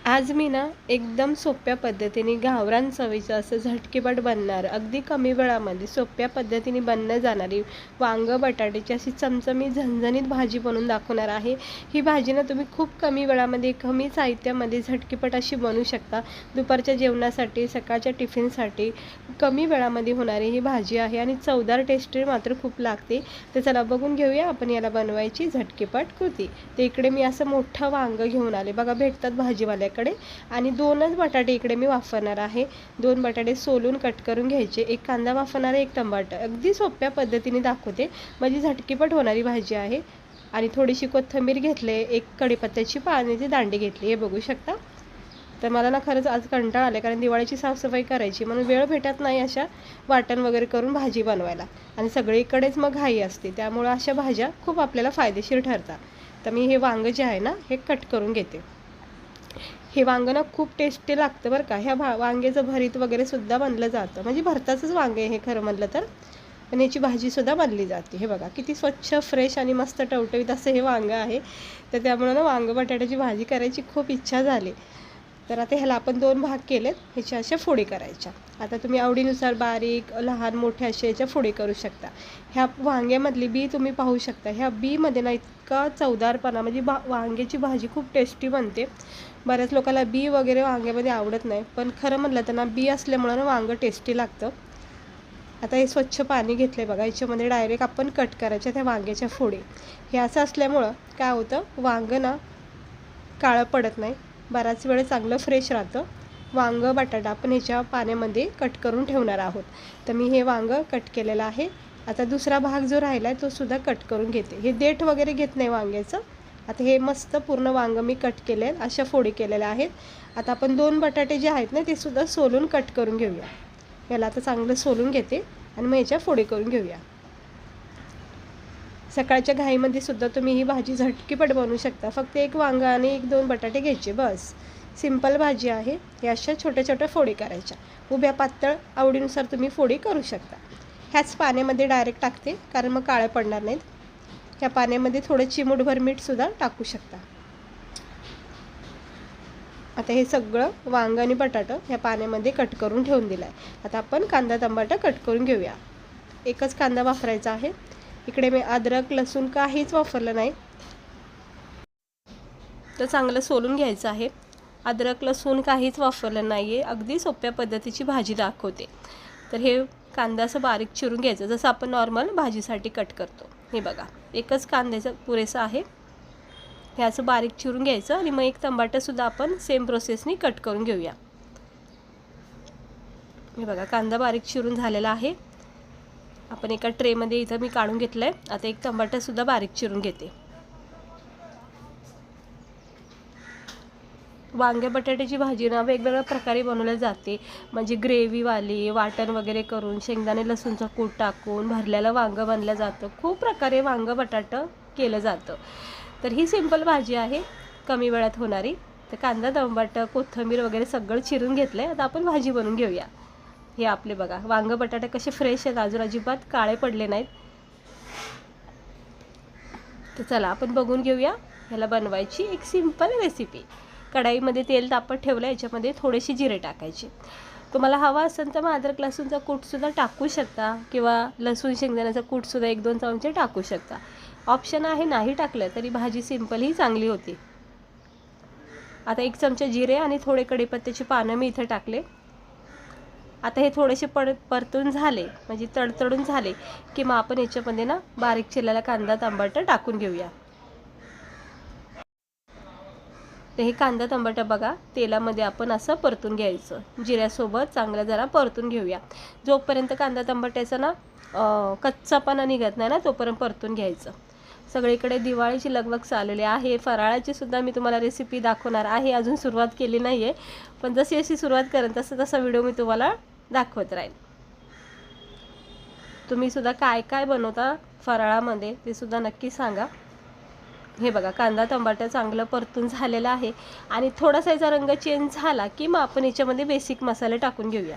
आज मी ना एकदम सोप्या पद्धतीने गावरान चवीचं असं झटकीपट बनणार, अगदी कमी वेळामध्ये सोप्या पद्धतीने बनल्या जाणारी वांग बटाट्याची अशी चमचमीत झणझणीत भाजी बनवून दाखवणार आहे। ही भाजी ना तुम्ही खूप कमी वेळामध्ये कमी साहित्यामध्ये झटकीपट अशी बनवू शकता। दुपारच्या जेवणासाठी, सकाळच्या टिफिनसाठी कमी वेळामध्ये होणारी ही भाजी आहे आणि चवदार टेस्टी मात्र खूप लागते। तर चला बघून घेऊया आपण याला बनवायची झटकीपट कृती। तर इकडे मी असं मोठं वांग घेऊन आले, बघा भेटतात भाजीवाल्या कडे, आणि 2च बटाटे इकडे मी वापरणार आहे। 2 बटाटे सोलून कट करून घ्यायचे, एक कांदा वापरणार आहे, एक टमाटर। अगदी सोप्या पद्धतीने दाखवते, म्हणजे झटकीपट होणारी भाजी आहे। आणि थोडीशी कोथिंबीर घेतले, एक कढीपत्त्याची पाण्याची दांडी घेतली, हे बघू शकता। तर मला ना खरंच आज कंटाळा आला, कारण दिवाळीची साफसफाई करायची, म्हणून वेळ भेटत नाही अशा वाटण वगैरे करून भाजी बनवायला, आणि सगळीकडेच मग घाई असते, त्यामुळे अशा भाज्या खूप आपल्याला फायदेशीर ठरतात। तर मी हे वांग जे आहे ना हे कट करून घेते। हे वांग ना खूप टेस्टी लागतं बरं का। ह्या वांग्याचं भरीत वगैरे सुद्धा बनलं जातं, म्हणजे भरताचंच वांग आहे हे खरं म्हणलं तर, पण याची भाजीसुद्धा बनली जाते। हे बघा किती स्वच्छ, फ्रेश आणि मस्त टवटवीत असं हे वांग आहे। तर त्यामुळे ना वांग बटाट्याची भाजी करायची खूप इच्छा झाली। तर आता ह्याला आपण 2 भाग केलेत, ह्याच्या अशा फोडी करायच्या। आता तुम्ही आवडीनुसार बारीक, लहान, मोठ्या अशा याच्या फोडी करू शकता। ह्या वांग्यामधली बी तुम्ही पाहू शकता, ह्या बीमध्ये ना इतका चवदारपणा, म्हणजे वांग्याची भाजी खूप टेस्टी बनते। बऱ्याच लोकांना बी वगैरे वांग्यामध्ये आवडत नाही, पण खरं म्हणलं तर ना बी असल्यामुळं ना वांगं टेस्टी लागतं। आता हे स्वच्छ पाणी घेतलं बघा, याच्यामध्ये डायरेक्ट आपण कट करायच्या त्या वांग्याच्या फोडी। हे असं असल्यामुळं काय होतं, वांगं ना काळं पडत नाही, बराच वेळ चांगलं फ्रेश राहतं। वांग बटाटा आपण ह्याच्या पाण्यामध्ये कट करून ठेवणार आहोत। तर मी हे वांग कट केलेलं आहे। आता दुसरा भाग जो राहिला आहे तो सुद्धा कट करून घेते। हे देठ वगैरे घेत नाही वांग्याचं। आता हे मस्त पूर्ण वांग मी कट केले, अशा फोडी केलेल्या आहेत। आता आपण 2 बटाटे जे आहेत ना ते सुद्धा सोलून कट करून घेऊया। याला आता चांगलं सोलून घेते आणि मग ह्याच्या फोडी करून घेऊया। सकाळच्या घाईमध्ये सुद्धा तुम्ही ही भाजी झटकीपट बनवू शकता। फक्त 1 वांगा आणि 1-2 बटाटे घ्यायचे, बस। सिंपल भाजी आहे। या अशा छोट्या छोट्या फोडी करायच्या, उभ्या पातळ आवडीनुसार तुम्ही फोडी करू शकता। ह्याच पाण्यामध्ये डायरेक्ट टाकते, कारण मग काळे पडणार नाहीत। ह्या पाण्यामध्ये थोडं चिमूटभर मीठसुद्धा टाकू शकता। आता हे सगळं वांग आणि बटाटा ह्या पाण्यामध्ये कट करून ठेवून दिलं आहे। आता आपण कांदा टमाटर कट करून घेऊया। एकच कांदा वापरायचा आहे। इकडे मी अद्रक लसूण काहीच वापरलं नाही, तर चांगलं सोलून घ्यायचं आहे। अद्रक लसूण काहीच वापरलं नाही आहे, अगदी सोप्या पद्धतीची भाजी दाखवते। तर हे कांदा असं बारीक चिरून घ्यायचं, जसं आपण नॉर्मल भाजीसाठी कट करतो। हे बघा, एकच कांद्याचं पुरेसं आहे। हे असं बारीक चिरून घ्यायचं, आणि मग एक टमाटरसुद्धा आपण सेम प्रोसेसनी कट करून घेऊया। हे बघा, कांदा बारीक चिरून झालेला आहे। आपण एका ट्रेमध्ये इथं मी काढून घेतलं आहे। आता एक टमाटरसुद्धा बारीक चिरून घेते। वांग्या बटाट्याची भाजी ना वेगवेगळ्या प्रकारे बनवली जाते, म्हणजे ग्रेव्हीवाली, वाटण वगैरे करून, शेंगदाणे लसूणचा कूट टाकून भरलेलं वांगं बनलं जातं। खूप प्रकारे वांग बटाटं केलं जातं। तर ही सिंपल भाजी आहे, कमी वेळात होणारी। तर कांदा टमाटर कोथिंबीर वगैरे सगळं चिरून घेतलं आहे। आता आपण भाजी बनवून घेऊया। हे आपले बघा वांग बटाटे कसे फ्रेश आहेत, अजून अजिबात काळे पडले नाहीत। तर चला आपण बघून घेऊया ह्याला बनवायची एक सिंपल रेसिपी। कढाईमध्ये तेल तापत ठेवलं, याच्यामध्ये थोडेसे जिरे टाकायचे। तुम्हाला हवा असेल तर मग अद्रक लसूणचा कूटसुद्धा टाकू शकता, किंवा लसूण शेंगदाण्याचा कूटसुद्धा 1-2 चमचे टाकू शकता। ऑप्शन आहे, नाही टाकलं तरी भाजी सिंपलही चांगली होती। आता 1 चमचा जिरे आणि थोडे कढीपत्त्याची पानं मी इथं टाकले। आता हे थोडेसे परतून झाले, म्हणजे तडतडून झाले की मग आपण याच्यामध्ये ना बारीक चिरलेला कांदा टमाटर टाकून घेऊया। तर हे कांदा टमाटर बघा तेलामध्ये आपण असं परतून घ्यायचं, जिऱ्यासोबत चांगलं जरा परतून घेऊया। जोपर्यंत कांदा टमाट्याचा ना कच्चापणा निघत नाही ना तोपर्यंत परतून घ्यायचं। सगळीकडे दिवाळीची लगबग चाललेली आहे। फराळाची सुद्धा मी तुम्हाला रेसिपी दाखवणार आहे, अजून सुरुवात केली नाही आहे, पण जशी जशी सुरुवात करेन तसा व्हिडिओ मी तुम्हाला दाखवत राहील। तुम्ही सुद्धा काय काय बनवता फराळामध्ये ते सुद्धा नक्की सांगा। हे बघा कांदा टमाटर चांगलं परतून झालेला आहे, आणि थोडासा याचा रंग चेंज झाला की मग आपण याच्यामध्ये बेसिक मसाले टाकून घेऊया।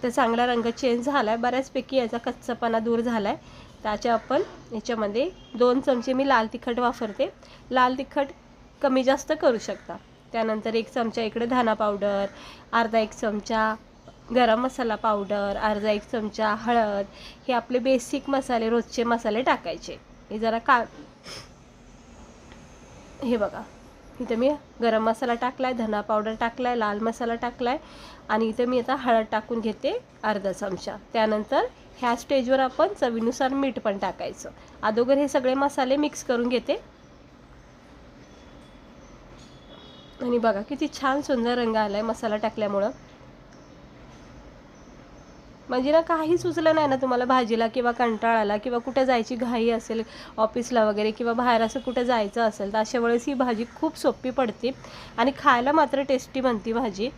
तर चांगला रंग चेंज झाला आहे, बऱ्याचपैकी याचा कच्चापणा दूर झाला आहे। त्याच्या आपण याच्यामध्ये 2 चमचे मी लाल तिखट वापरते। लाल तिखट कमी जास्त करू शकता. त्यानंतर 1 चमचा इकडे धना पावडर, अर्धा 1 चमचा गरम मसाला पावडर, अर्धा 1 चमचा हळद. हे आपले बेसिक मसाले, रोजचे मसाले टाकायचे. हे जरा हे बघा, इथे मी गरम मसाला टाकलाय, धना पावडर टाकलाय, लाल मसाला टाकलाय आणि इथे मी आता हळद टाकून घेते अर्धा चमचा. त्यानंतर ह्या स्टेजवर आपण चवीनुसार मीठ पण टाकायचं. अगोदर हे सगळे मसाले मिक्स करून घेते. आणि बघा किती छान सुंदर रंग आलाय मसाला टाकल्यामुळं. म्हणजे ना काही सुचलं नाही ना तुम्हाला भाजीला, किंवा कंटाळा आला, किंवा कुठे जायची घाई असेल ऑफिसला वगैरे, किंवा बाहेर असं कुठे जायचं असेल, तर अशा वेळेस ही भाजी खूप सोपी पडते आणि खायला मात्र टेस्टी बनती भाजी.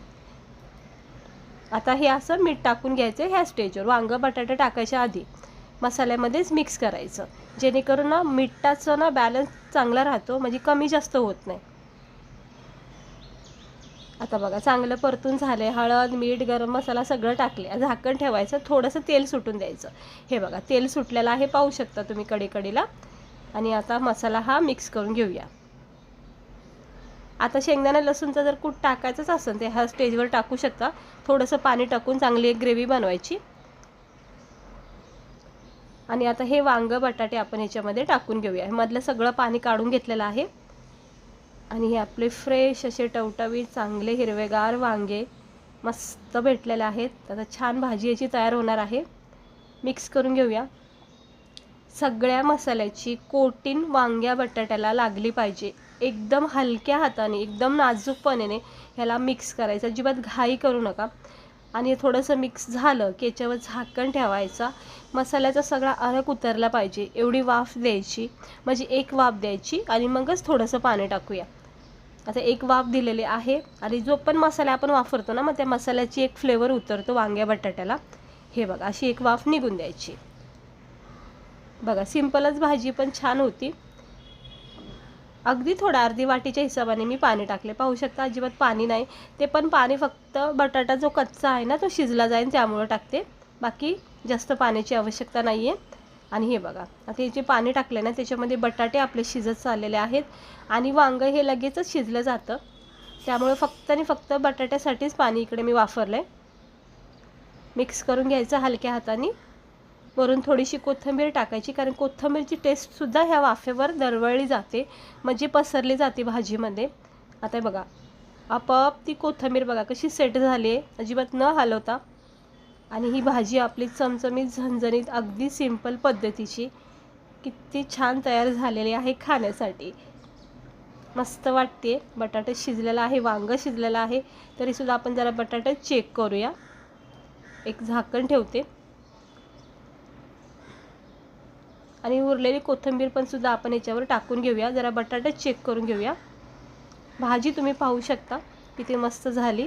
आता हे असं मीठ टाकून घ्यायचं ह्या स्टेजवर. वांगं बटाटे टाकायच्या आधी मसाल्यामध्येच मिक्स करायचं, जेणेकरून ना मिठाचं ना बॅलन्स चांगला राहतो, म्हणजे कमी जास्त होत नाही. आता बघा चांगलं परतून झाले. हळद, मीठ, गरम मसाला सगळं टाकले. झाकण ठेवायचं, थोडंसं तेल सुटून द्यायचं. हे बघा तेल सुटलेलं आहे, पाहू शकता तुम्ही कडेला. आणि आता मसाला हा मिक्स करून घेऊया. आता शेंगदाणा लसूणचा जर कूट टाकायचंच असेल ते ह्या स्टेजवर टाकू शकता. थोडंसं पाणी टाकून चांगली एक ग्रेव्ही बनवायची. आणि आता हे वांगं बटाटे आपण ह्याच्यामध्ये टाकून घेऊया. मधलं सगळं पाणी काढून घेतलेलं आहे. आणि हे आपले फ्रेश असे टवटवीत चांगले हिरवेगार वांगे मस्त भेटलेले आहेत. आता छान भाजी याची तयार होणार आहे. मिक्स करून घेऊया. सगळ्या मसाल्याची कोटिंग वांग्या बटाट्याला लागली पाहिजे. एकदम हलक्या हाताने, एकदम नाजूकपणे ह्याला मिक्स करायचं. अजिबात घाई करू नका. आणि थोडंसं मिक्स झालं की याच्यावर झाकण ठेवायचा. मसाल्याचा सगळा अर्क उतरला पाहिजे एवढी वाफ द्यायची, म्हणजे एक वाफ द्यायची आणि मगच थोडंसं पाणी टाकूया. आता एक वाफ दिलेली आहे आणि जो पण मसाला आपण वापरतो ना, मग त्या मसाल्याची एक फ्लेवर उतरतो वांग्या बटाट्याला. हे बघा अशी एक वाफ निघून द्यायची. बघा सिंपलच भाजी पण छान होती. अगदी थोडा अर्धी वाटीच्या हिशोबाने मी पाणी टाकले, पाहू शकता अजिबात पाणी नाही. ते पण पाणी फक्त बटाटा जो कच्चा आहे ना तो शिजला जाईल त्यामुळे टाकते, बाकी जास्त पाण्याची आवश्यकता नाही आहे. आणि हे बघा आता हे जे पाणी टाकले ना त्याच्यामध्ये बटाटे आपले शिजत चाललेले आहेत आणि वांगं हे लगेचच शिजलं जातं. त्यामुळे फक्त आणि फक्त बटाट्यासाठीच पाणी इकडे मी वापरलं आहे. मिक्स करून घ्यायचं हलक्या हाताने. वरून थोडीशी कोथिंबीर टाकायची, कारण कोथिंबीरची टेस्टसुद्धा ह्या वाफेवर दरवळली जाते, म्हणजे पसरली जाते भाजीमध्ये. आता बघा आपोआप ती कोथिंबीर बघा कशी सेट झाली आहे, अजिबात न हलवता. आणि ही भाजी आपली चमचमीत झणझणीत अगदी सिंपल पद्धतीची किती छान तयार झालेली आहे खाण्यासाठी. मस्त वाटते. बटाटा शिजलेला आहे, वांगं शिजलेलं आहे, तरीसुद्धा आपण जरा बटाटा चेक करूया. एक झाकण ठेवते आणि उरलेली कोथिंबीर पण सुद्धा आपण याच्यावर टाकून घेऊया. जरा बटाटा चेक करून घेऊया. भाजी तुम्ही पाहू शकता किती मस्त झाली.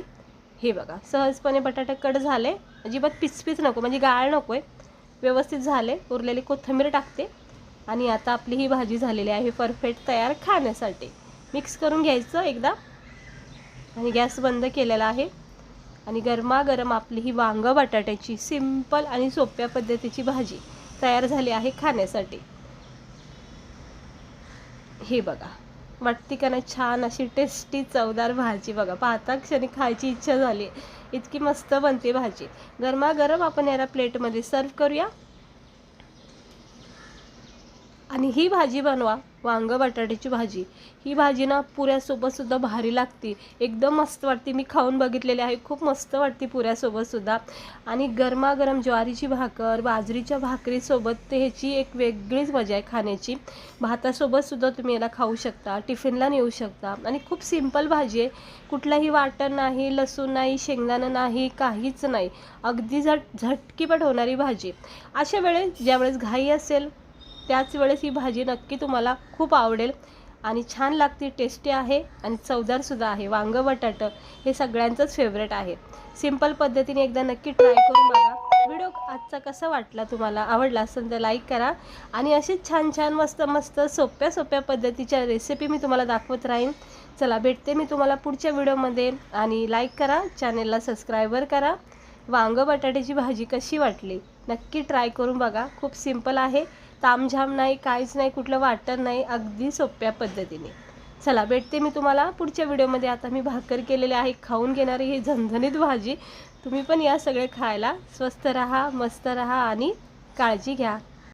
हे बघा सहजपणे बटाटे कट झाले, अजिबात पिचपिच नको, म्हणजे गाळ नको आहे, व्यवस्थित झाले. उरलेली कोथिंबीर टाकते आणि आता आपली ही भाजी झालेली आहे परफेक्ट तयार खाण्यासाठी. मिक्स करून घ्यायचं एकदा आणि गॅस बंद केलेला आहे. आणि गरमागरम आपली ही वांगं बटाट्याची सिंपल आणि सोप्या पद्धतीची भाजी तयार झाली आहे खाण्यासाठी. हे बघा वाटते का नाही छान अशी टेस्टी चवदार भाजी. बघा पाहता क्षणी खायची इच्छा झाली, इतकी मस्त बनते भाजी. गरमागरम आपण याला प्लेटमध्ये सर्व करूया. आणि ही भाजी बनवा, वांगं बटाट्याची भाजी. ही भाजी ना पुऱ्यासोबतसुद्धा भारी लागते, एकदम मस्त वाटते. मी खाऊन बघितलेली आहे, खूप मस्त वाटते पुऱ्यासोबतसुद्धा. आणि गरमागरम ज्वारीची भाकर, बाजरीच्या भाकरीसोबत ते ह्याची एक वेगळीच मजा आहे खाण्याची. भातासोबतसुद्धा तुम्ही याला खाऊ शकता, टिफिनला नेऊ शकता. आणि खूप सिंपल भाजी आहे, कुठलाही वाटण नाही, लसूण नाही, शेंगदाणं नाही, काहीच नाही. अगदी झटकीपट होणारी भाजी. अशा वेळेस ज्यावेळेस घाई असेल त्याच वेळेस ही भाजी नक्की तुम्हाला खूप आवडेल आणि छान लागते, टेस्टी आहे आणि चवदारसुद्धा आहे. वांगं बटाटं हे सगळ्यांचंच फेवरेट आहे. सिंपल पद्धतीने एकदा नक्की ट्राय करून बघा. व्हिडिओ आजचा कसा वाटला, तुम्हाला आवडला असेल तर लाईक करा. आणि अशीच छान छान मस्त मस्त सोप्या सोप्या पद्धतीच्या रेसिपी मी तुम्हाला दाखवत राहीन. चला भेटते मी तुम्हाला पुढच्या व्हिडिओमध्ये. आणि लाईक करा, चॅनेलला सबस्क्राईबर करा. वांगं बटाट्याची भाजी कशी वाटली नक्की ट्राय करून बघा. खूप सिंपल आहे, तामझाम नाही, काहीच नाही, कुठलं वाटण नाही, अगदी सोप्या पद्धतीने. चला भेटते मी तुम्हाला पुढच्या व्हिडिओमध्ये. आता मी भाकर केलेली आहे, खाऊन घेणारी ही झणझणीत भाजी. तुम्ही पण या सगळे खायला. स्वस्त राहा, मस्त राहा आणि काळजी घ्या.